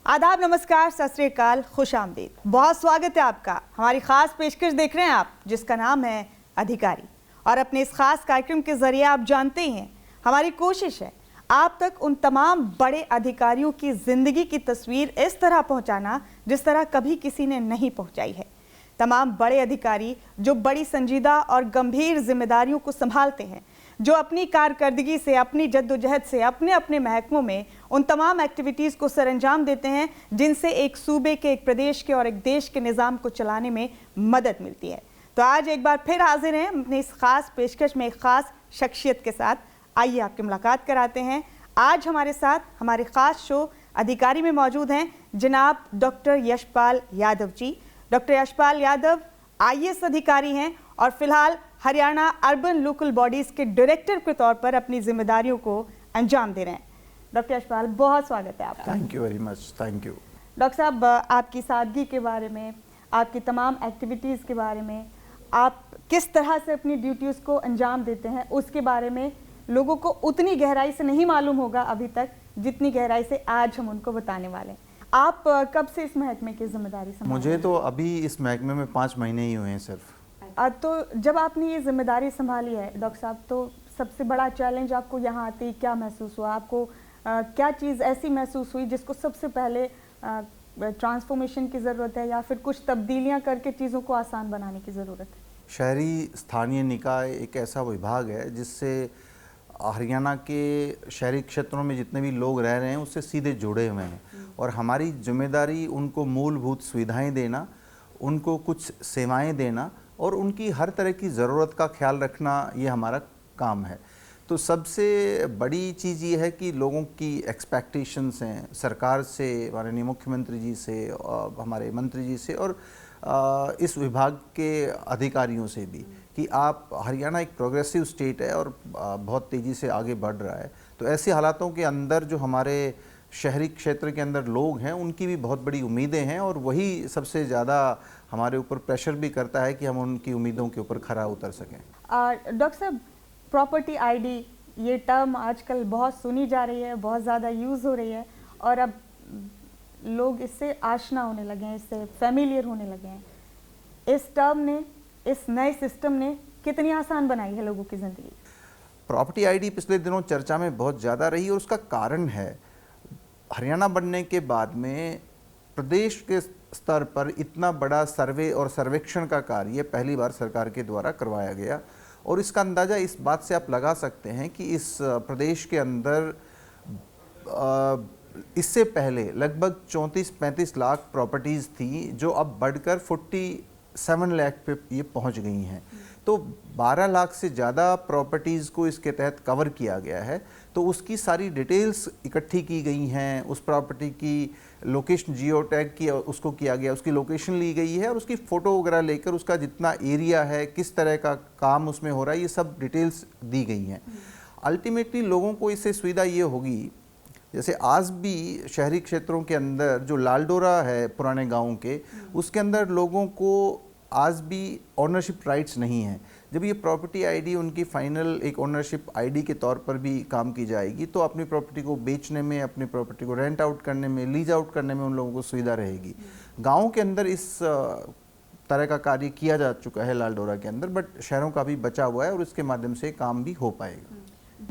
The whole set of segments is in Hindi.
आदाब, नमस्कार, सत श्री अकाल, खुश आमदीद। बहुत स्वागत है आपका। हमारी खास पेशकश देख रहे हैं आप, जिसका नाम है अधिकारी। और अपने इस खास कार्यक्रम के जरिए आप जानते ही हैं, हमारी कोशिश है आप तक उन तमाम बड़े अधिकारियों की जिंदगी की तस्वीर इस तरह पहुंचाना जिस तरह कभी किसी ने नहीं पहुंचाई है। तमाम बड़े अधिकारी जो बड़ी संजीदा और गंभीर जिम्मेदारियों को संभालते हैं, जो अपनी कारकर्दगी से, अपनी जद्दोजहद से अपने अपने महकमों में उन तमाम एक्टिविटीज़ को सरअंजाम देते हैं जिनसे एक सूबे के, एक प्रदेश के और एक देश के निज़ाम को चलाने में मदद मिलती है। तो आज एक बार फिर हाजिर हैं अपनी इस खास पेशकश में एक खास शख्सियत के साथ। आइए आपकी मुलाकात कराते हैं। आज हमारे साथ हमारे खास शो अधिकारी में मौजूद हैं जनाब doctor Yashpal Yadav ji. Doctor Yashpal Yadav IAS अधिकारी हैं और फिलहाल हरियाणा अर्बन लोकल बॉडीज़ के डायरेक्टर के तौर पर अपनी जिम्मेदारियों को अंजाम दे रहे हैं। डॉक्टर यशपाल, बहुत स्वागत है आपका। Thank you very much. Thank you doctor साहब, आपकी सादगी के बारे में, आपकी तमाम एक्टिविटीज़ के बारे में, आप किस तरह से अपनी ड्यूटीज़ को अंजाम देते हैं, उसके बारे में लोगों को उतनी गहराई से नहीं मालूम होगा अभी तक जितनी गहराई से आज हम उनको बताने वाले हैं। आप कब से इस महकमे की जिम्मेदारी संभाल? मुझे तो अभी इस महकमे में 5 महीने ही हुए हैं सिर्फ। तो जब आपने ये जिम्मेदारी संभाली है डॉक्टर साहब, तो सबसे बड़ा चैलेंज आपको यहाँ आते ही क्या महसूस हुआ? आपको क्या चीज़ ऐसी महसूस हुई जिसको सबसे पहले ट्रांसफॉर्मेशन की ज़रूरत है या फिर कुछ तब्दीलियाँ करके चीज़ों को आसान बनाने की ज़रूरत है? शहरी स्थानीय निकाय एक ऐसा विभाग है जिससे हरियाणा के शहरी क्षेत्रों में जितने भी लोग रह रहे हैं उससे सीधे जुड़े हुए हैं, और हमारी जिम्मेदारी उनको मूलभूत सुविधाएं देना, उनको कुछ सेवाएं देना और उनकी हर तरह की ज़रूरत का ख्याल रखना, ये हमारा काम है। तो सबसे बड़ी चीज़ ये है कि लोगों की एक्सपेक्टेशंस हैं सरकार से, माननीय मुख्यमंत्री जी से, हमारे मंत्री जी से और इस विभाग के अधिकारियों से भी, कि आप, हरियाणा एक प्रोग्रेसिव स्टेट है और बहुत तेज़ी से आगे बढ़ रहा है। तो ऐसे हालातों के अंदर जो हमारे शहरी क्षेत्र के अंदर लोग हैं उनकी भी बहुत बड़ी उम्मीदें हैं, और वही सबसे ज़्यादा हमारे ऊपर प्रेशर भी करता है कि हम उनकी उम्मीदों के ऊपर खरा उतर सकें। डॉक्टर साहब, प्रॉपर्टी ID ये टर्म आजकल बहुत सुनी जा रही है, बहुत ज़्यादा यूज़ हो रही है और अब लोग इससे आशना होने लगे हैं, इससे फेमिलियर होने लगे हैं। इस टर्म ने, इस नए सिस्टम ने कितनी आसान बनाई है लोगों की ज़िंदगी? प्रॉपर्टी ID पिछले दिनों चर्चा में बहुत ज़्यादा रही और उसका कारण है, हरियाणा बनने के बाद में प्रदेश के स्तर पर इतना बड़ा सर्वे और सर्वेक्षण का कार्य पहली बार सरकार के द्वारा करवाया गया। और इसका अंदाज़ा इस बात से आप लगा सकते हैं कि इस प्रदेश के अंदर इससे पहले लगभग 34-35 लाख प्रॉपर्टीज़ थी जो अब बढ़कर 47 लाख पे ये पहुंच गई हैं। तो 12 लाख से ज़्यादा प्रॉपर्टीज़ को इसके तहत कवर किया गया है। तो उसकी सारी डिटेल्स इकट्ठी की गई हैं, उस प्रॉपर्टी की लोकेशन जियो टैग की उसको किया गया, उसकी लोकेशन ली गई है और उसकी फ़ोटो वगैरह लेकर उसका जितना एरिया है, किस तरह का काम उसमें हो रहा है, ये सब डिटेल्स दी गई हैं। अल्टीमेटली लोगों को इससे सुविधा ये होगी, जैसे आज भी शहरी क्षेत्रों के अंदर जो लालडोरा है पुराने गाँव के, उसके अंदर लोगों को आज भी ओनरशिप राइट्स नहीं है। जब ये प्रॉपर्टी ID उनकी फाइनल एक ओनरशिप ID के तौर पर भी काम की जाएगी तो अपनी प्रॉपर्टी को बेचने में, अपनी प्रॉपर्टी को रेंट आउट करने में, लीज आउट करने में उन लोगों को सुविधा रहेगी। गाँव के अंदर इस तरह का कार्य किया जा चुका है लालडोरा के अंदर, बट शहरों का भी बचा हुआ है और इसके माध्यम से काम भी हो पाएगा।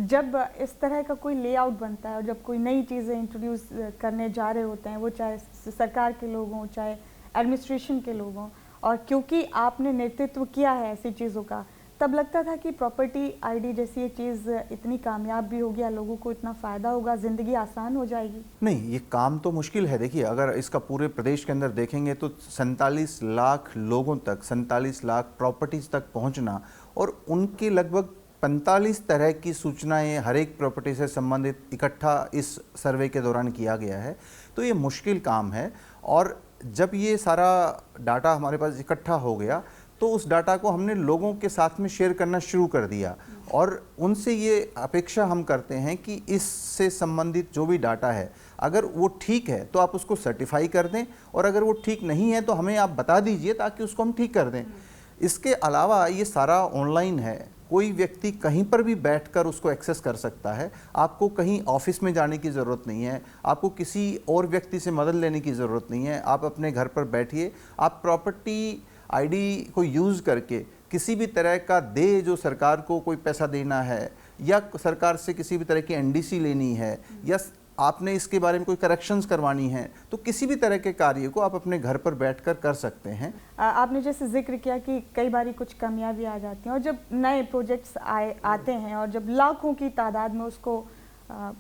जब इस तरह का कोई लेआउट बनता है और जब कोई नई चीज़ें इंट्रोड्यूस करने जा रहे होते हैं, वो चाहे सरकार के लोग हों, चाहे एडमिनिस्ट्रेशन के लोग हों, और क्योंकि आपने नेतृत्व किया है ऐसी चीज़ों का, तब लगता था कि प्रॉपर्टी ID जैसी ये चीज़ इतनी कामयाब भी होगी, लोगों को इतना फ़ायदा होगा, ज़िंदगी आसान हो जाएगी। नहीं, ये काम तो मुश्किल है। देखिए, अगर इसका पूरे प्रदेश के अंदर देखेंगे तो 47 लाख लोगों तक, 47 लाख प्रॉपर्टीज़ तक पहुंचना और उनकी लगभग 45 तरह की सूचनाएं हर एक प्रॉपर्टी से संबंधित इकट्ठा इस सर्वे के दौरान किया गया है, तो ये मुश्किल काम है। और जब ये सारा डाटा हमारे पास इकट्ठा हो गया तो उस डाटा को हमने लोगों के साथ में शेयर करना शुरू कर दिया और उनसे ये अपेक्षा हम करते हैं कि इससे संबंधित जो भी डाटा है, अगर वो ठीक है तो आप उसको सर्टिफाई कर दें, और अगर वो ठीक नहीं है तो हमें आप बता दीजिए ताकि उसको हम ठीक कर दें। इसके अलावा ये सारा ऑनलाइन है, कोई व्यक्ति कहीं पर भी बैठकर उसको एक्सेस कर सकता है। आपको कहीं ऑफिस में जाने की ज़रूरत नहीं है, आपको किसी और व्यक्ति से मदद लेने की ज़रूरत नहीं है। आप अपने घर पर बैठिए, आप प्रॉपर्टी आईडी को यूज़ करके किसी भी तरह का जो सरकार को कोई पैसा देना है या सरकार से किसी भी तरह की एनडीसी लेनी है या आपने इसके बारे में कोई करेक्शंस करवानी है, तो किसी भी तरह के कार्य को आप अपने घर पर बैठकर कर सकते हैं। आपने जैसे जिक्र किया कि कई बार कुछ कमियां भी आ जाती हैं, और जब नए प्रोजेक्ट्स आते हैं और जब लाखों की तादाद में उसको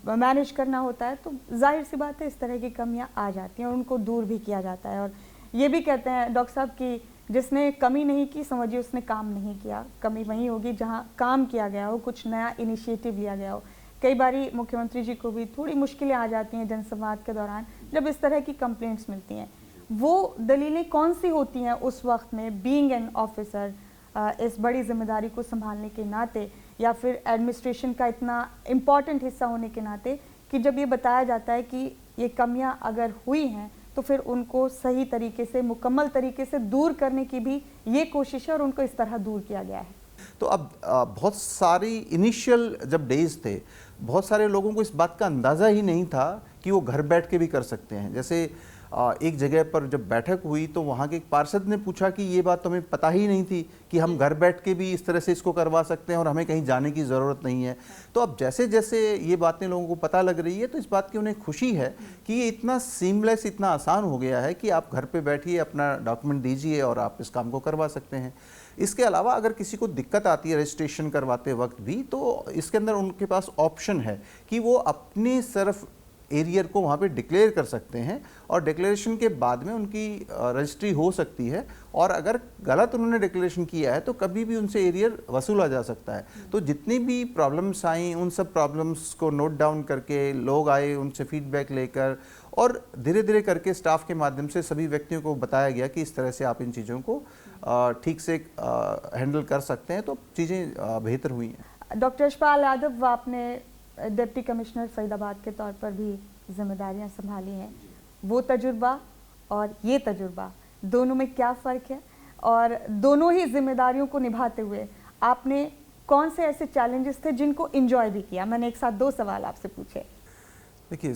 मैनेज करना होता है, तो जाहिर सी बात है इस तरह की कमियां आ जाती हैं और उनको दूर भी किया जाता है। और ये भी कहते हैं डॉक्टर साहब कि जिसने कमी नहीं की समझिए उसने काम नहीं किया। कमी वहीं होगी जहाँ काम किया गया हो, कुछ नया इनिशिएटिव लिया गया हो। कई बारी मुख्यमंत्री जी को भी थोड़ी मुश्किलें आ जाती हैं जनसंवाद के दौरान जब इस तरह की कंप्लेंट्स मिलती हैं। वो दलीलें कौन सी होती हैं उस वक्त में, बीइंग एन ऑफिसर, इस बड़ी जिम्मेदारी को संभालने के नाते, या फिर एडमिनिस्ट्रेशन का इतना इम्पॉर्टेंट हिस्सा होने के नाते, कि जब ये बताया जाता है कि ये कमियां अगर हुई हैं तो फिर उनको सही तरीके से, मुकम्मल तरीके से दूर करने की भी ये कोशिश है और उनको इस तरह दूर किया गया है। तो अब बहुत सारी इनिशियल जब डेज थे, बहुत सारे लोगों को इस बात का अंदाज़ा ही नहीं था कि वो घर बैठ के भी कर सकते हैं। जैसे एक जगह पर जब बैठक हुई तो वहाँ के एक पार्षद ने पूछा कि ये बात तो हमें पता ही नहीं थी कि हम घर बैठ के भी इस तरह से इसको करवा सकते हैं और हमें कहीं जाने की ज़रूरत नहीं है। तो अब जैसे जैसे ये बातें लोगों को पता लग रही है तो इस बात की उन्हें खुशी है कि ये इतना सीमलेस, इतना आसान हो गया है कि आप घर पे बैठिए, अपना डॉक्यूमेंट दीजिए और आप इस काम को करवा सकते हैं। इसके अलावा अगर किसी को दिक्कत आती है रजिस्ट्रेशन करवाते वक्त भी, तो इसके अंदर उनके पास ऑप्शन है कि वो अपने सिर्फ एरियर को वहाँ पे डिक्लेयर कर सकते हैं और डिक्लेरेशन के बाद में उनकी रजिस्ट्री हो सकती है। और अगर गलत उन्होंने डिक्लेरेशन किया है तो कभी भी उनसे एरियर वसूला जा सकता है। तो जितनी भी प्रॉब्लम्स आई, उन सब प्रॉब्लम्स को नोट डाउन करके लोग आए, उनसे फीडबैक लेकर, और धीरे धीरे करके स्टाफ के माध्यम से सभी व्यक्तियों को बताया गया कि इस तरह से आप इन चीज़ों को ठीक से हैंडल कर सकते हैं, तो चीज़ें बेहतर हुई हैं। डॉक्टर यशपाल यादव, आपने डिप्टी कमिश्नर फरीदाबाद के तौर पर भी जिम्मेदारियां संभाली हैं। वो तजुर्बा और ये तजुर्बा, दोनों में क्या फ़र्क है, और दोनों ही जिम्मेदारियों को निभाते हुए आपने कौन से ऐसे चैलेंजेस थे जिनको एंजॉय भी किया? मैंने एक साथ 2 सवाल आपसे पूछे। देखिए,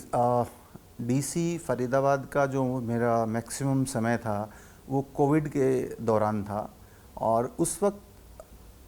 डीसी फरीदाबाद का जो मेरा मैक्सिमम समय था वो कोविड के दौरान था, और उस वक्त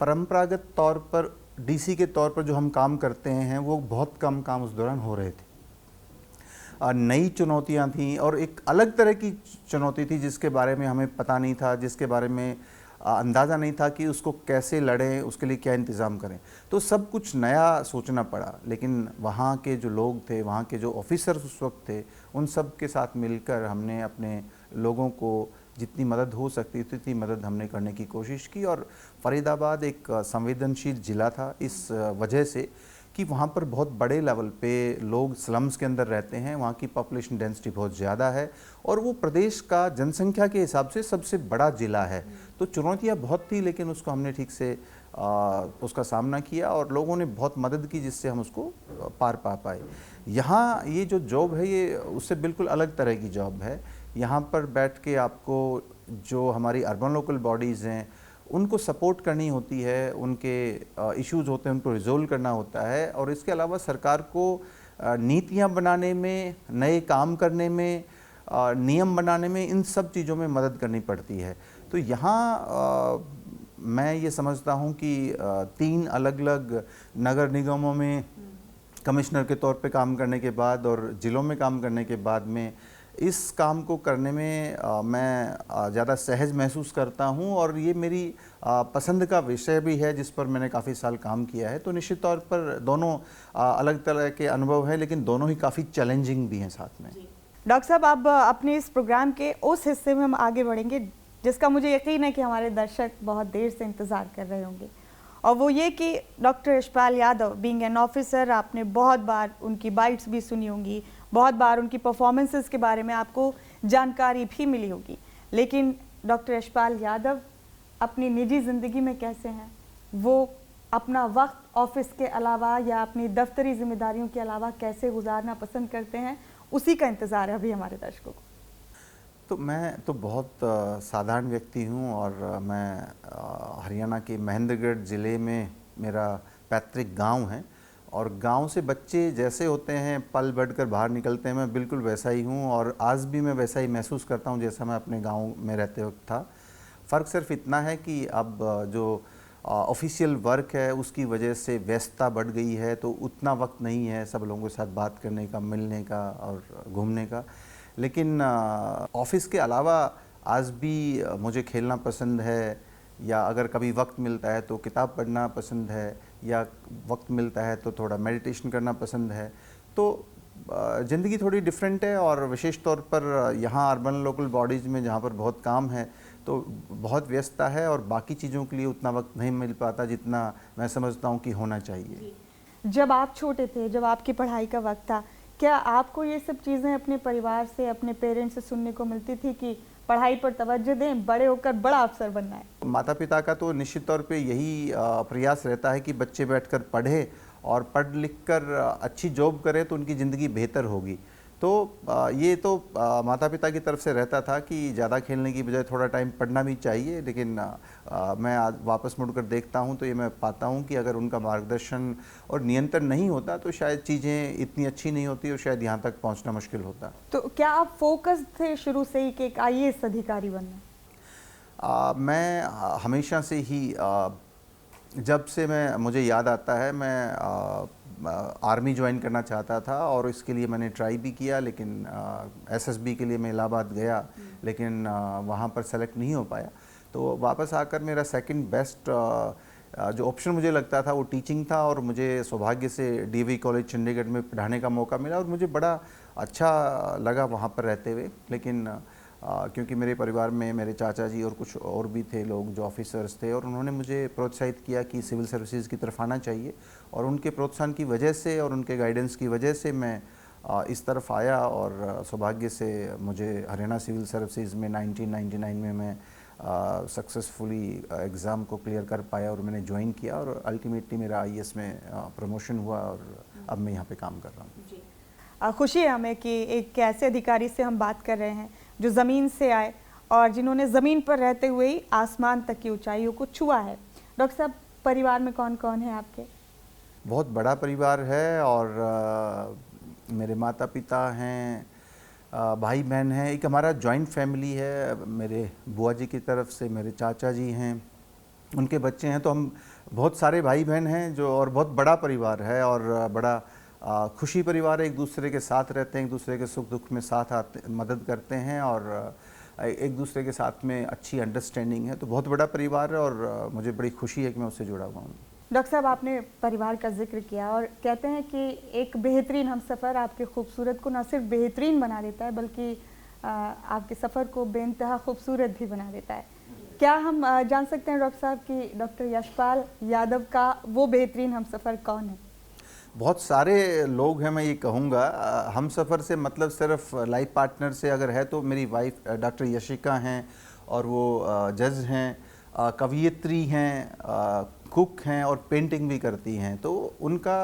परंपरागत तौर पर डीसी के तौर पर जो हम काम करते हैं वो बहुत कम काम उस दौरान हो रहे थे। नई चुनौतियां थीं और एक अलग तरह की चुनौती थी जिसके बारे में हमें पता नहीं था, जिसके बारे में अंदाज़ा नहीं था कि उसको कैसे लड़ें, उसके लिए क्या इंतज़ाम करें। तो सब कुछ नया सोचना पड़ा, लेकिन वहाँ के जो लोग थे, वहाँ के जो ऑफिसर्स उस वक्त थे, उन सब के साथ मिलकर हमने अपने लोगों को जितनी मदद हो सकती थी उतनी मदद हमने करने की कोशिश की। और फरीदाबाद एक संवेदनशील ज़िला था इस वजह से कि वहाँ पर बहुत बड़े लेवल पे लोग स्लम्स के अंदर रहते हैं, वहाँ की पॉपुलेशन डेंसिटी बहुत ज़्यादा है और वो प्रदेश का जनसंख्या के हिसाब से सबसे बड़ा ज़िला है। तो चुनौतियाँ बहुत थी, लेकिन उसको हमने ठीक से उसका सामना किया और लोगों ने बहुत मदद की जिससे हम उसको पार पा पाए। यहाँ ये जो जॉब है ये उससे बिल्कुल अलग तरह की जॉब है। यहाँ पर बैठ के आपको जो हमारी अर्बन लोकल बॉडीज़ हैं उनको सपोर्ट करनी होती है, उनके इश्यूज़ होते हैं उनको रिजोल्व करना होता है, और इसके अलावा सरकार को नीतियाँ बनाने में, नए काम करने में, नियम बनाने में, इन सब चीज़ों में मदद करनी पड़ती है। तो यहाँ मैं ये समझता हूँ कि 3 अलग अलग नगर निगमों में कमिश्नर के तौर पे काम करने के बाद और ज़िलों में काम करने के बाद में इस काम को करने में मैं ज़्यादा सहज महसूस करता हूँ, और ये मेरी पसंद का विषय भी है जिस पर मैंने काफ़ी साल काम किया है। तो निश्चित तौर पर दोनों अलग तरह के अनुभव हैं, लेकिन दोनों ही काफ़ी चैलेंजिंग भी हैं साथ में। डॉक्टर साहब, अब अपने इस प्रोग्राम के उस हिस्से में हम आगे बढ़ेंगे जिसका मुझे यकीन है कि हमारे दर्शक बहुत देर से इंतज़ार कर रहे होंगे, और वो ये कि doctor Yashpal Yadav being an officer, आपने बहुत बार उनकी बाइट्स भी सुनी होंगी, बहुत बार उनकी परफॉर्मेंसेस के बारे में आपको जानकारी भी मिली होगी, लेकिन डॉक्टर यशपाल यादव अपनी निजी ज़िंदगी में कैसे हैं, वो अपना वक्त ऑफिस के अलावा या अपनी दफ्तरी जिम्मेदारियों के अलावा कैसे गुजारना पसंद करते हैं, उसी का इंतज़ार है अभी हमारे दर्शकों को। तो मैं तो बहुत साधारण व्यक्ति हूँ और मैं हरियाणा के महेंद्रगढ़ ज़िले में मेरा पैतृक गांव है और गांव से बच्चे जैसे होते हैं पल बढ़कर बाहर निकलते हैं, मैं बिल्कुल वैसा ही हूं और आज भी मैं वैसा ही महसूस करता हूं जैसा मैं अपने गांव में रहते वक्त था। फ़र्क सिर्फ इतना है कि अब जो ऑफिशियल वर्क है उसकी वजह से व्यस्तता बढ़ गई है, तो उतना वक्त नहीं है सब लोगों के साथ बात करने का, मिलने का और घूमने का। लेकिन ऑफिस के अलावा आज भी मुझे खेलना पसंद है, या अगर कभी वक्त मिलता है तो किताब पढ़ना पसंद है, या वक्त मिलता है तो थोड़ा मेडिटेशन करना पसंद है। तो ज़िंदगी थोड़ी डिफरेंट है और विशेष तौर पर यहाँ अर्बन लोकल बॉडीज़ में जहाँ पर बहुत काम है तो बहुत व्यस्तता है और बाकी चीज़ों के लिए उतना वक्त नहीं मिल पाता जितना मैं समझता हूँ कि होना चाहिए। जब आप छोटे थे, जब आपकी पढ़ाई का वक्त था, क्या आपको ये सब चीज़ें अपने परिवार से, अपने पेरेंट्स से सुनने को मिलती थी कि पढ़ाई पर तवज्जो दें, बड़े होकर बड़ा अफसर बनना है? माता पिता का तो निश्चित तौर पे यही प्रयास रहता है कि बच्चे बैठकर पढ़े और पढ़ लिख कर अच्छी जॉब करें तो उनकी ज़िंदगी बेहतर होगी। तो ये तो माता पिता की तरफ से रहता था कि ज़्यादा खेलने की बजाय थोड़ा टाइम पढ़ना भी चाहिए, लेकिन मैं आज वापस मुड़कर देखता हूँ तो ये मैं पाता हूँ कि अगर उनका मार्गदर्शन और नियंत्रण नहीं होता तो शायद चीज़ें इतनी अच्छी नहीं होती और शायद यहाँ तक पहुँचना मुश्किल होता। तो क्या आप फोकस थे शुरू से ही कि एक IAS अधिकारी बनना? मैं हमेशा से ही जब से मुझे याद आता है मैं आर्मी ज्वाइन करना चाहता था और इसके लिए मैंने ट्राई भी किया, लेकिन SSB के लिए मैं इलाहाबाद गया, लेकिन वहाँ पर सेलेक्ट नहीं हो पाया। तो वापस आकर मेरा सेकंड बेस्ट जो ऑप्शन मुझे लगता था वो टीचिंग था और मुझे सौभाग्य से DAV कॉलेज चंडीगढ़ में पढ़ाने का मौका मिला और मुझे बड़ा अच्छा लगा वहाँ पर रहते हुए। लेकिन क्योंकि मेरे परिवार में मेरे चाचा जी और कुछ और भी थे लोग जो ऑफिसर्स थे और उन्होंने मुझे प्रोत्साहित किया कि सिविल सर्विसेज की तरफ आना चाहिए, और उनके प्रोत्साहन की वजह से और उनके गाइडेंस की वजह से मैं इस तरफ आया और सौभाग्य से मुझे हरियाणा सिविल सर्विसेज में 1999 में मैं सक्सेसफुली एग्ज़ाम को क्लियर कर पाया और मैंने ज्वाइन किया और अल्टीमेटली मेरा IAS में प्रमोशन हुआ और अब मैं यहाँ पे काम कर रहा हूँ। खुशी है हमें कि एक ऐसे अधिकारी से हम बात कर रहे हैं जो ज़मीन से आए और जिन्होंने ज़मीन पर रहते हुए ही आसमान तक की ऊंचाइयों को छुआ है। डॉक्टर साहब, परिवार में कौन कौन है आपके? बहुत बड़ा परिवार है और मेरे माता पिता हैं, भाई बहन हैं, एक हमारा जॉइंट फैमिली है। मेरे बुआ जी की तरफ से मेरे चाचा जी हैं, उनके बच्चे हैं, तो हम बहुत सारे भाई बहन हैं जो, और बहुत बड़ा परिवार है और बड़ा खुशी परिवार है। एक दूसरे के साथ रहते हैं, एक दूसरे के सुख दुख में साथ आते, मदद करते हैं और एक दूसरे के साथ में अच्छी अंडरस्टैंडिंग है। तो बहुत बड़ा परिवार है और मुझे बड़ी खुशी है कि मैं उससे जुड़ा हुआ हूँ। डॉक्टर साहब, आपने परिवार का जिक्र किया और कहते हैं कि एक बेहतरीन हमसफ़र आपके खूबसूरत को न सिर्फ बेहतरीन बना देता है बल्कि आपके सफ़र को बेइंतहा खूबसूरत भी बना देता है। क्या हम जान सकते हैं डॉक्टर साहब कि डॉक्टर यशपाल यादव का वो बेहतरीन हमसफ़र कौन है? बहुत सारे लोग हैं, मैं ये कहूँगा। हम सफ़र से मतलब सिर्फ लाइफ पार्टनर से अगर है तो मेरी वाइफ डॉक्टर यशिका हैं और वो जज हैं, कवयित्री हैं, कुक हैं और पेंटिंग भी करती हैं। तो उनका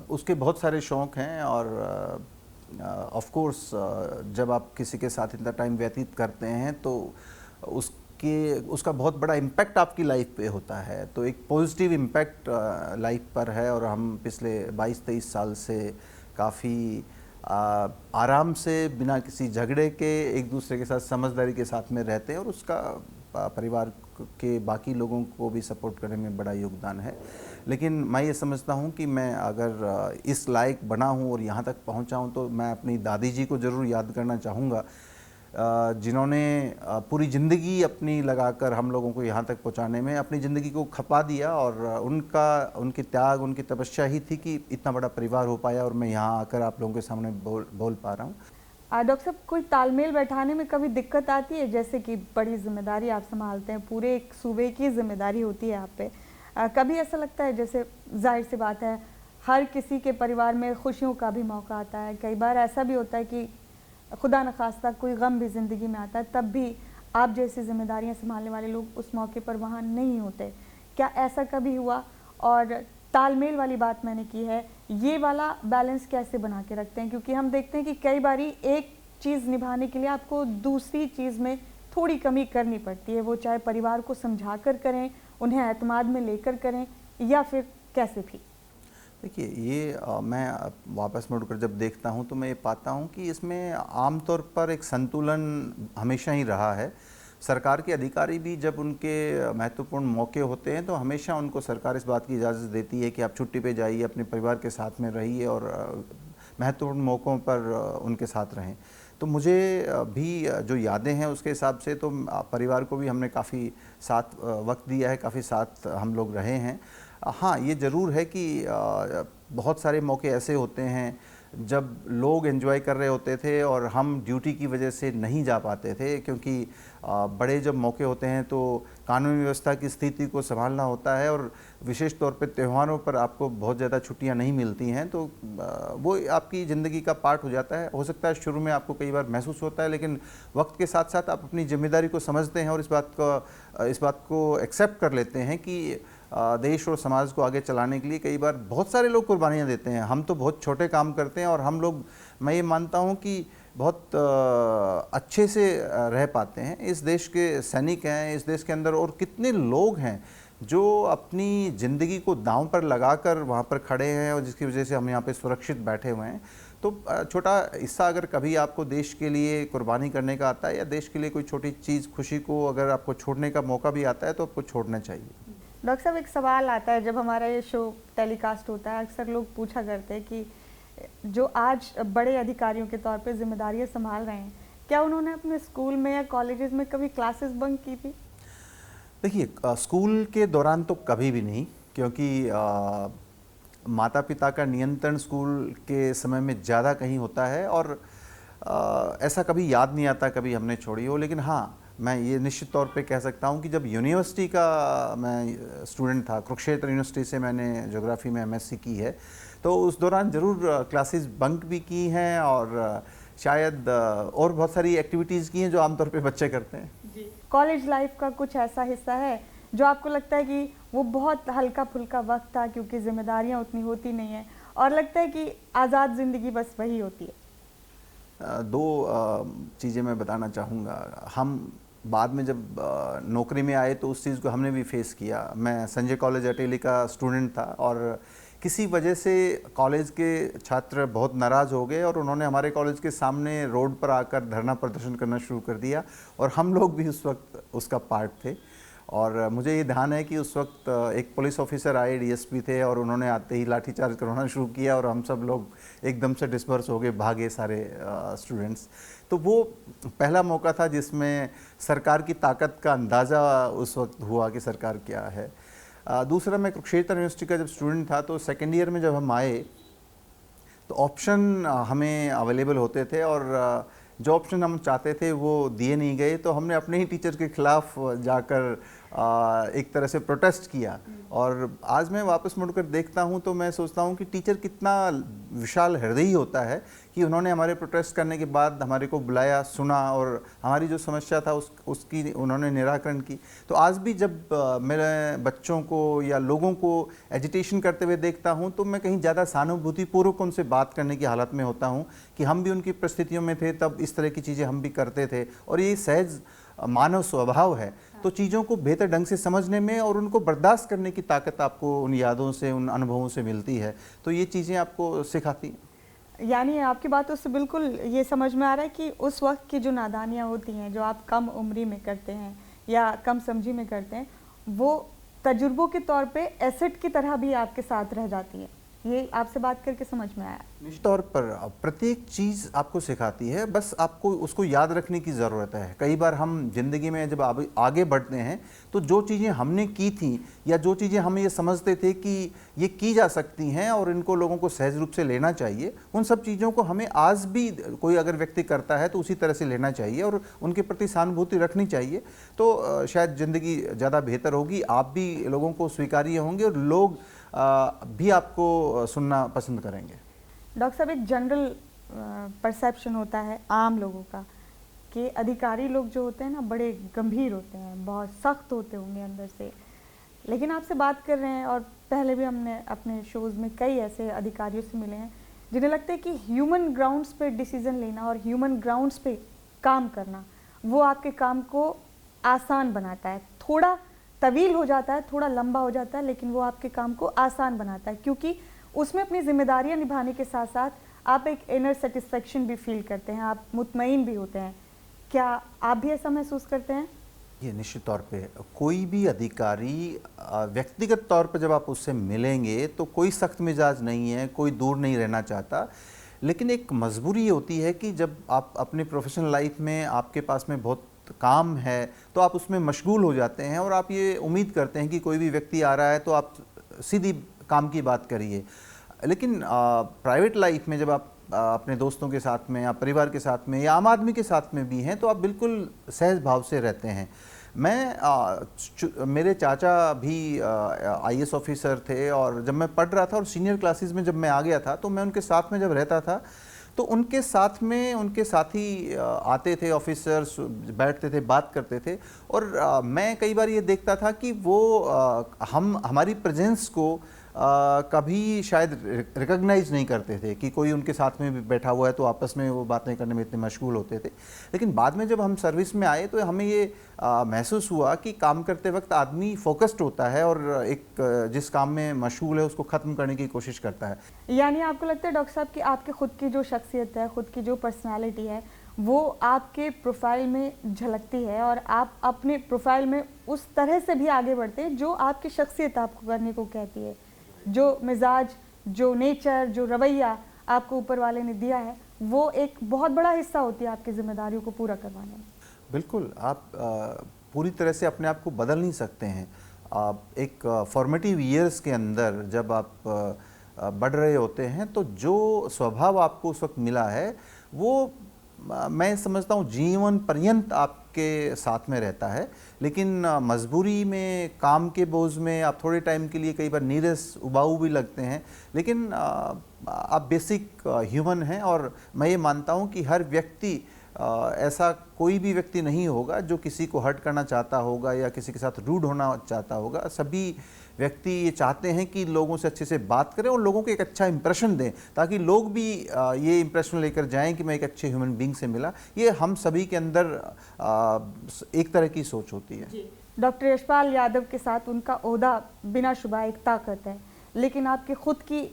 उसके बहुत सारे शौक़ हैं और ऑफ कोर्स जब आप किसी के साथ इतना टाइम व्यतीत करते हैं तो उसका बहुत बड़ा इम्पैक्ट आपकी लाइफ पे होता है। तो एक पॉजिटिव इम्पैक्ट लाइफ पर है और हम पिछले 22-23 साल से काफ़ी आराम से बिना किसी झगड़े के एक दूसरे के साथ समझदारी के साथ में रहते हैं और उसका परिवार के बाकी लोगों को भी सपोर्ट करने में बड़ा योगदान है। लेकिन मैं ये समझता हूँ कि मैं अगर इस लायक बना हूँ और यहाँ तक पहुँचा हूँ तो मैं अपनी दादी जी को ज़रूर याद करना चाहूँगा, जिन्होंने पूरी ज़िंदगी अपनी लगाकर हम लोगों को यहाँ तक पहुँचाने में अपनी ज़िंदगी को खपा दिया और उनकी त्याग, उनकी तपस्या ही थी कि इतना बड़ा परिवार हो पाया और मैं यहाँ आकर आप लोगों के सामने बोल पा रहा हूँ। डॉक्टर साहब, कोई तालमेल बैठाने में कभी दिक्कत आती है? जैसे कि बड़ी जिम्मेदारी आप संभालते हैं, पूरे एक सूबे की जिम्मेदारी होती है आप पे, कभी ऐसा लगता है, जैसे जाहिर सी बात है हर किसी के परिवार में खुशियों का भी मौका आता है, कई बार ऐसा भी होता है कि खुदा न खास्ता कोई गम भी ज़िंदगी में आता है, तब भी आप जैसी जिम्मेदारियां संभालने वाले लोग उस मौके पर वहाँ नहीं होते। क्या ऐसा कभी हुआ? और तालमेल वाली बात मैंने की है, ये वाला बैलेंस कैसे बना के रखते हैं? क्योंकि हम देखते हैं कि कई बारी एक चीज़ निभाने के लिए आपको दूसरी चीज़ में थोड़ी कमी करनी पड़ती है, वो चाहे परिवार को समझा कर करें उन्हें एतमाद में लेकर करें, या फिर कैसे थी? देखिए, ये मैं वापस मुड़कर जब देखता हूँ तो मैं ये पाता हूँ कि इसमें आमतौर पर एक संतुलन हमेशा ही रहा है। सरकार के अधिकारी भी जब उनके महत्वपूर्ण मौके होते हैं तो हमेशा उनको सरकार इस बात की इजाज़त देती है कि आप छुट्टी पे जाइए, अपने परिवार के साथ में रहिए और महत्वपूर्ण मौक़ों पर उनके साथ रहें। तो मुझे भी जो यादें हैं उसके हिसाब से तो परिवार को भी हमने काफ़ी साथ वक्त दिया है, काफ़ी साथ हम लोग रहे हैं। हाँ, ये ज़रूर है कि बहुत सारे मौके ऐसे होते हैं जब लोग एंजॉय कर रहे होते थे और हम ड्यूटी की वजह से नहीं जा पाते थे, क्योंकि बड़े जब मौके होते हैं तो कानून व्यवस्था की स्थिति को संभालना होता है और विशेष तौर पे त्योहारों पर आपको बहुत ज़्यादा छुट्टियां नहीं मिलती हैं, तो वो आपकी ज़िंदगी का पार्ट हो जाता है। हो सकता है शुरू में आपको कई बार महसूस होता है, लेकिन वक्त के साथ साथ आप अपनी जिम्मेदारी को समझते हैं और इस बात को एक्सेप्ट कर लेते हैं कि देश और समाज को आगे चलाने के लिए कई बार बहुत सारे लोग कुर्बानियाँ देते हैं। हम तो बहुत छोटे काम करते हैं और हम लोग, मैं ये मानता हूँ कि बहुत अच्छे से रह पाते हैं। इस देश के सैनिक हैं, इस देश के अंदर और कितने लोग हैं जो अपनी ज़िंदगी को दांव पर लगाकर वहाँ पर खड़े हैं और जिसकी वजह से हम यहाँ पे सुरक्षित बैठे हुए हैं। तो छोटा हिस्सा अगर कभी आपको देश के लिए कुर्बानी करने का आता है या देश के लिए कोई छोटी चीज़, खुशी को अगर आपको छोड़ने का मौका भी आता है तो आपको छोड़ना चाहिए। डॉक्टर साहब, एक सवाल आता है जब हमारा ये शो टेलीकास्ट होता है, अक्सर लोग पूछा करते हैं कि जो आज बड़े अधिकारियों के तौर पे जिम्मेदारियां संभाल रहे हैं, क्या उन्होंने अपने स्कूल में या कॉलेजेस में कभी क्लासेस बंक की थी? देखिए, स्कूल के दौरान तो कभी भी नहीं, क्योंकि माता पिता का नियंत्रण स्कूल के समय में ज़्यादा कहीं होता है और ऐसा कभी याद नहीं आता कभी हमने छोड़ी हो। लेकिन हाँ, मैं ये निश्चित तौर पे कह सकता हूँ कि जब यूनिवर्सिटी का मैं स्टूडेंट था, कुरुक्षेत्र यूनिवर्सिटी से मैंने ज्योग्राफी में एमएससी की है, तो उस दौरान ज़रूर क्लासेस बंक भी की हैं और शायद और बहुत सारी एक्टिविटीज़ की हैं जो आमतौर पे बच्चे करते हैं। जी। कॉलेज लाइफ का कुछ ऐसा हिस्सा है जो आपको लगता है कि वो बहुत हल्का फुल्का वक्त था, क्योंकि जिम्मेदारियाँ उतनी होती नहीं हैं और लगता है कि आज़ाद ज़िंदगी बस वही होती है? दो चीज़ें मैं बताना चाहूँगा। हम बाद में जब नौकरी में आए तो उस चीज़ को हमने भी फेस किया। मैं संजय कॉलेज अटेली का स्टूडेंट था और किसी वजह से कॉलेज के छात्र बहुत नाराज़ हो गए और उन्होंने हमारे कॉलेज के सामने रोड पर आकर धरना प्रदर्शन करना शुरू कर दिया और हम लोग भी उस वक्त उसका पार्ट थे। और मुझे ये ध्यान है कि उस वक्त एक पुलिस ऑफिसर आए, डीएसपी थे, और उन्होंने आते ही लाठीचार्ज करवाना शुरू किया और हम सब लोग एकदम से डिस्पर्स हो गए, भागे सारे स्टूडेंट्स। तो वो पहला मौका था जिसमें सरकार की ताकत का अंदाज़ा उस वक्त हुआ कि सरकार क्या है। दूसरा, मैं कुरुक्षेत्र यूनिवर्सिटी का जब स्टूडेंट था तो सेकेंड ईयर में जब हम आए तो ऑप्शन हमें अवेलेबल होते थे और जो ऑप्शन हम चाहते थे वो दिए नहीं गए, तो हमने अपने ही टीचर के खिलाफ जाकर एक तरह से प्रोटेस्ट किया। और आज मैं वापस मुड़कर देखता हूं तो मैं सोचता हूं कि टीचर कितना विशाल हृदयी होता है कि उन्होंने हमारे प्रोटेस्ट करने के बाद हमारे को बुलाया, सुना और हमारी जो समस्या था उसकी उन्होंने निराकरण की। तो आज भी जब मेरे बच्चों को या लोगों को एजिटेशन करते हुए देखता हूं तो मैं कहीं ज़्यादा सहानुभूतिपूर्वक उनसे बात करने की हालत में होता हूं कि हम भी उनकी परिस्थितियों में थे, तब इस तरह की चीज़ें हम भी करते थे और ये सहज मानव स्वभाव है। तो चीज़ों को बेहतर ढंग से समझने में और उनको बर्दाश्त करने की ताकत आपको उन यादों से, उन अनुभवों से मिलती है, तो ये चीज़ें आपको सिखाती हैं। यानी आपकी बातों से बिल्कुल ये समझ में आ रहा है कि उस वक्त की जो नादानियाँ होती हैं, जो आप कम उम्री में करते हैं या कम समझी में करते हैं, वो तजुर्बों के तौर पे एसेट की तरह भी आपके साथ रह जाती है। ये आपसे बात करके समझ में आया। निश्चित तौर पर प्रत्येक चीज़ आपको सिखाती है, बस आपको उसको याद रखने की ज़रूरत है। कई बार हम जिंदगी में जब आगे बढ़ते हैं तो जो चीज़ें हमने की थी या जो चीज़ें हम ये समझते थे कि ये की जा सकती हैं और इनको लोगों को सहज रूप से लेना चाहिए, उन सब चीज़ों को हमें आज भी कोई अगर व्यक्ति करता है तो उसी तरह से लेना चाहिए और उनके प्रति सहानुभूति रखनी चाहिए। तो शायद ज़िंदगी ज़्यादा बेहतर होगी, आप भी लोगों को स्वीकार्य होंगे और लोग भी आपको सुनना पसंद करेंगे। डॉक्टर साहब, एक जनरल परसेप्शन होता है आम लोगों का कि अधिकारी लोग जो होते हैं ना, बड़े गंभीर होते हैं, बहुत सख्त होते होंगे अंदर से। लेकिन आपसे बात कर रहे हैं और पहले भी हमने अपने शोज़ में कई ऐसे अधिकारियों से मिले हैं जिन्हें लगता है कि ह्यूमन ग्राउंड्स पे डिसीज़न लेना और ह्यूमन ग्राउंड्स पे काम करना वो आपके काम को आसान बनाता है। थोड़ा तवील हो जाता है, थोड़ा लंबा हो जाता है, लेकिन वो आपके काम को आसान बनाता है, क्योंकि उसमें अपनी जिम्मेदारियां निभाने के साथ साथ आप एक इनर सेटिस्फेक्शन भी फील करते हैं, आप मुतमईन भी होते हैं। क्या आप भी ऐसा महसूस करते हैं? ये निश्चित तौर पे कोई भी अधिकारी व्यक्तिगत तौर पे जब आप उससे मिलेंगे तो कोई सख्त मिजाज नहीं है, कोई दूर नहीं रहना चाहता, लेकिन एक मजबूरी ये होती है कि जब आप अपने प्रोफेशनल लाइफ में आपके पास में बहुत काम है तो आप उसमें मशगूल हो जाते हैं और आप ये उम्मीद करते हैं कि कोई भी व्यक्ति आ रहा है तो आप सीधी काम की बात करिए। लेकिन प्राइवेट लाइफ में जब आप अपने दोस्तों के साथ में या परिवार के साथ में या आम आदमी के साथ में भी हैं तो आप बिल्कुल सहज भाव से रहते हैं। मेरे चाचा भी IAS ऑफिसर थे और जब मैं पढ़ रहा था और सीनियर क्लासेस में जब मैं आ गया था तो मैं उनके साथ में जब रहता था तो उनके साथ में उनके साथी आते थे, ऑफिसर्स बैठते थे, बात करते थे और मैं कई बार ये देखता था कि वो हमारी प्रेजेंस को कभी शायद रिकॉग्नाइज नहीं करते थे कि कोई उनके साथ में भी बैठा हुआ है तो आपस में वो बातें करने में इतने मशगूल होते थे। लेकिन बाद में जब हम सर्विस में आए तो हमें ये महसूस हुआ कि काम करते वक्त आदमी फोकस्ड होता है और एक जिस काम में मशगूल है उसको ख़त्म करने की कोशिश करता है। यानी आपको लगता है डॉक्टर साहब कि आपके खुद की जो शख्सियत है, खुद की जो पर्सनालिटी है, वो आपके प्रोफाइल में झलकती है और आप अपने प्रोफाइल में उस तरह से भी आगे बढ़ते हैं जो आपकी शख्सियत आपको करने को कहती है। जो मिजाज, जो नेचर, जो रवैया आपको ऊपर वाले ने दिया है, वो एक बहुत बड़ा हिस्सा होती है आपकी जिम्मेदारियों को पूरा करवाने में। बिल्कुल, आप पूरी तरह से अपने आप को बदल नहीं सकते हैं। आप एक फॉर्मेटिव ईयर्स के अंदर जब आप बढ़ रहे होते हैं तो जो स्वभाव आपको उस वक्त मिला है वो मैं समझता हूँ जीवन पर्यंत आपके साथ में रहता है। लेकिन मजबूरी में, काम के बोझ में आप थोड़े टाइम के लिए कई बार नीरस, उबाऊ भी लगते हैं, लेकिन आप बेसिक ह्यूमन हैं और मैं ये मानता हूँ कि हर व्यक्ति ऐसा कोई भी व्यक्ति नहीं होगा जो किसी को हर्ट करना चाहता होगा या किसी के साथ रूड होना चाहता होगा। सभी व्यक्ति ये चाहते हैं कि लोगों से अच्छे से बात करें और लोगों को एक अच्छा इंप्रेशन दें ताकि लोग भी ये इंप्रेशन लेकर जाएं कि मैं एक अच्छे ह्यूमन बीइंग से मिला। ये हम सभी के अंदर एक तरह की सोच होती है। डॉक्टर यशपाल यादव के साथ उनका ओहदा बिना शुबा एक ताकत है, लेकिन आपकी खुद की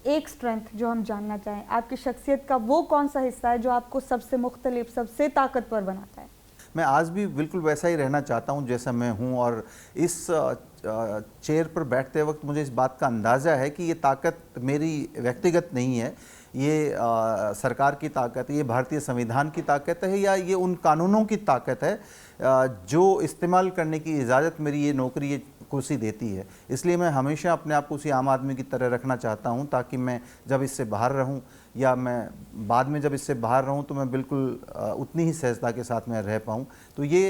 एक स्ट्रेंथ जो हम जानना चाहें, आपकी शख्सियत का वो कौन सा हिस्सा है जो आपको सबसे मुख्तलिफ, सबसे ताकतवर बनाता है? मैं आज भी बिल्कुल वैसा ही रहना चाहता हूं जैसा मैं हूं और इस चेयर पर बैठते वक्त मुझे इस बात का अंदाज़ा है कि ये ताकत मेरी व्यक्तिगत नहीं है, ये सरकार की ताकत है, ये भारतीय संविधान की ताकत है या ये उन कानूनों की ताकत है जो इस्तेमाल करने की इजाज़त मेरी ये नौकरी, ये कुर्सी देती है। इसलिए मैं हमेशा अपने आप को उसी आम आदमी की तरह रखना चाहता हूं ताकि मैं जब इससे बाहर रहूं या मैं बाद में जब इससे बाहर रहूं तो मैं बिल्कुल उतनी ही सहजता के साथ मैं रह पाऊं। तो ये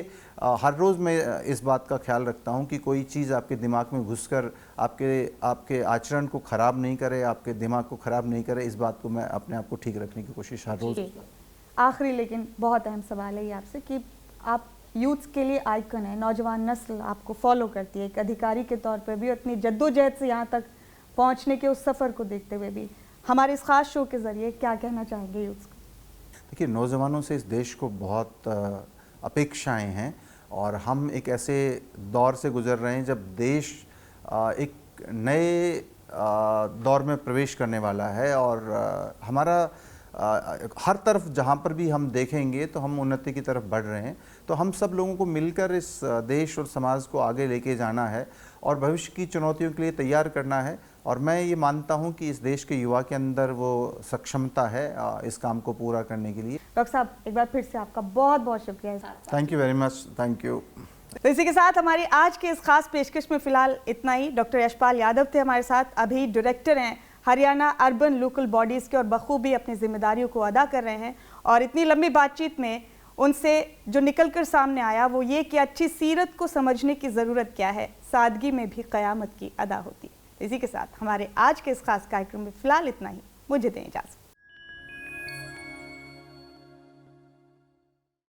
हर रोज़ मैं इस बात का ख्याल रखता हूं कि कोई चीज़ आपके दिमाग में घुसकर आपके आचरण को ख़राब नहीं करे, आपके दिमाग को ख़राब नहीं करे। इस बात को मैं अपने आप को ठीक रखने की कोशिश हर रोज़। आखिरी लेकिन बहुत अहम सवाल है ये आपसे कि आप यूथ्स के लिए आइकन है, नौजवान नस्ल आपको फॉलो करती है, एक अधिकारी के तौर पर भी, अपनी जद्दोजहद से यहाँ तक पहुँचने के उस सफ़र को देखते हुए भी हमारे इस खास शो के ज़रिए क्या कहना चाहेंगे यूथ्स को? देखिए, नौजवानों से इस देश को बहुत अपेक्षाएं हैं और हम एक ऐसे दौर से गुजर रहे हैं जब देश एक नए दौर में प्रवेश करने वाला है और हमारा हर तरफ जहाँ पर भी हम देखेंगे तो हम उन्नति की तरफ बढ़ रहे हैं। तो हम सब लोगों को मिलकर इस देश और समाज को आगे लेके जाना है और भविष्य की चुनौतियों के लिए तैयार करना है और मैं ये मानता हूँ कि इस देश के युवा के अंदर वो सक्षमता है इस काम को पूरा करने के लिए। डॉक्टर साहब, एक बार फिर से आपका बहुत बहुत शुक्रिया। Thank you very much. Thank you. तो इसी के साथ हमारी आज के इस खास पेशकश में फिलहाल इतना ही। डॉक्टर यशपाल यादव थे हमारे साथ, अभी डायरेक्टर हैं हरियाणा अर्बन लोकल बॉडीज़ के और बखूबी अपनी जिम्मेदारियों को अदा कर रहे हैं। और इतनी लंबी बातचीत में उनसे जो निकल कर सामने आया वो ये कि अच्छी सीरत को समझने की ज़रूरत क्या है, सादगी में भी क़यामत की अदा होती है। इसी के साथ हमारे आज के इस खास कार्यक्रम में फ़िलहाल इतना ही। मुझे दें इजाज़त।